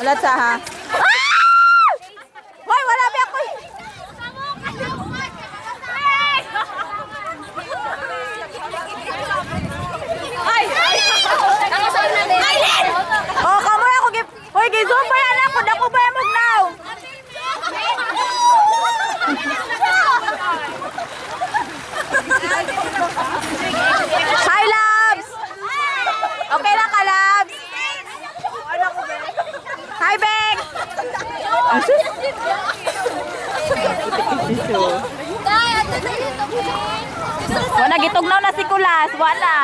Alat sa ha. Ah! Hoy, wala ba ako? Ay! Oh, kamu ako gip. Hoy, gizoom pa yan ako. Dako ba yung magnaw? Hi, Labs! Okay lang ka, Labs? Hi, Beng! Wala, gitugnaw na si Kulas. Wala.